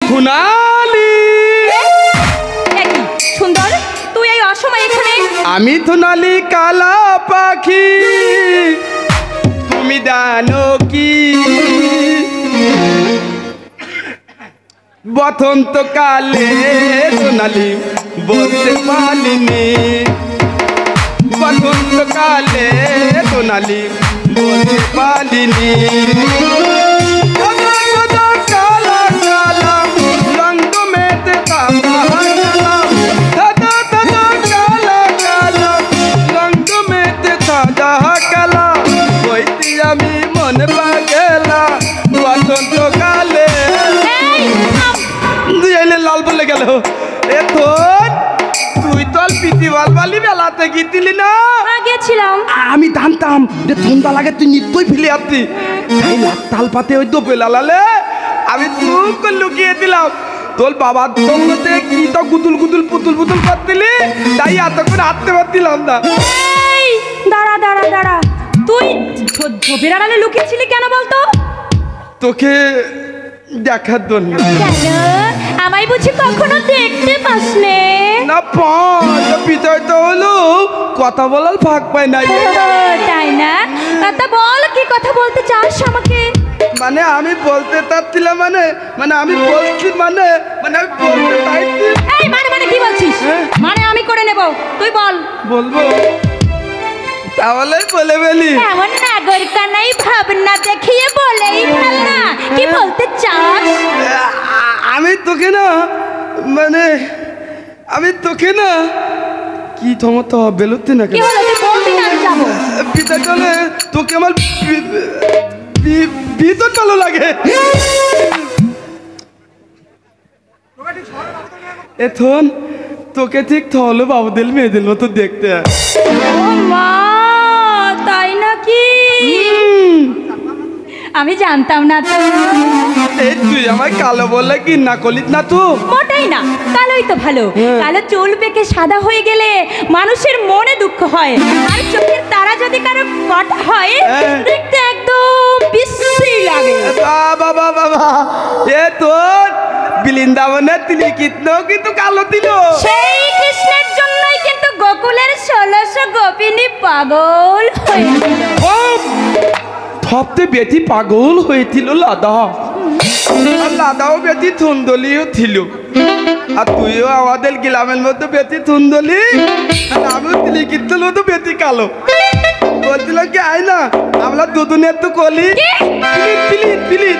ধুনালি সুন্দর, তুই এই অসময় এখানে? আমি ধুনালি কালা পাখি, তুমি জানো কি বসন্তকালে ধুনালি বলতে পারিনি, বসন্তকালে ধুনালি বলতে পারিনি। আমি মনে পাগেলা বসন্তকালে দুই এলে লাল বলে গেল। এ তোর তুই তো পিটি বালবালি বেলাতে গিয়েছিলি না? গেছিলাম। আমি জানতাম যে ঠান্ডা লাগে তুই নিত্যই ফিরে আসতি, তাই লাল পাতে ওই তো বেলালে আমি চুপ করে লুকিয়ে দিলাম। তোর বাবার দৌড়তে কি তো গুতুল গুতুল পুতুল পুতুল করতিলি, তাই এতক্ষণ হাঁটতে পারছিলাম না। দাঁড়া দাঁড়া দাঁড়া, তুই ঝোপের আড়ালে লুকিয়েছিলি কেন বলতো? তোকে দেখার জন্য। কেন? আমায় বুঝি কখনো দেখতে পাসনে? না পিতাই তো হলো কথা বলার ফাঁক পায় নাই। তাই না? তা বল, কি কথা বলতে চাস আমাকে? মানে আমি বলতে চাচ্ছিলাম, মানে আমি বলছি মানে আমি বলতে চাইছি। এই মানে কি বলছিস? মানে আমি করে নেব, তুই বল। বলবো তাহলে বলে ফেলি। এমন নাগর কানাই ভাবনা দেখিয়ে বলেই ফেল না, কি বলতে চাস? আমি তোকে না আমি তোকে না কি থমত বেলুতে না কি হলো, তুই বলবি না? আমি যাবো। পিতা চলে তোকে আমার ভিতর ভালো লাগে। এখন তোকে ঠিক থলো বাবুদের মেয়েদের মতো দেখতে। ও মা, তাই নাকি? আমি জানতাম না তো। এই তুই আমায় কালো বললে কি না কলিস না তো? মোটেই না, কালোই তো ভালো। কালো চুল পেকে সাদা হয়ে গেলে মানুষের মনে দুঃখ হয়, আর চোখের তারা যদি কারো কাটা হয় দেখতে একদম বিশ্রী লাগে। বাবা বাবা, এ তোর বৃন্দাবনের তিলকিতনাও কিন্তু কালো ছিল। সেই কৃষ্ণের জন্যই কিন্তু গোকুলের 1600 গোপিনী পাগল হয়েছিল। সবচেয়ে বেশি পাগল হয়েছিল লাদা, আর লাদাও বেশি থুন্দলিও ছিল। আর তুইও আমাদের গ্রামের মধ্যে বেশি থুন্দলি, আর আমিও তিলকিতনার মতো বেশি কালো। বলছিল কি আয় না আমরা দুজনের তো কলি প্লিজ প্লিজ প্লিজ।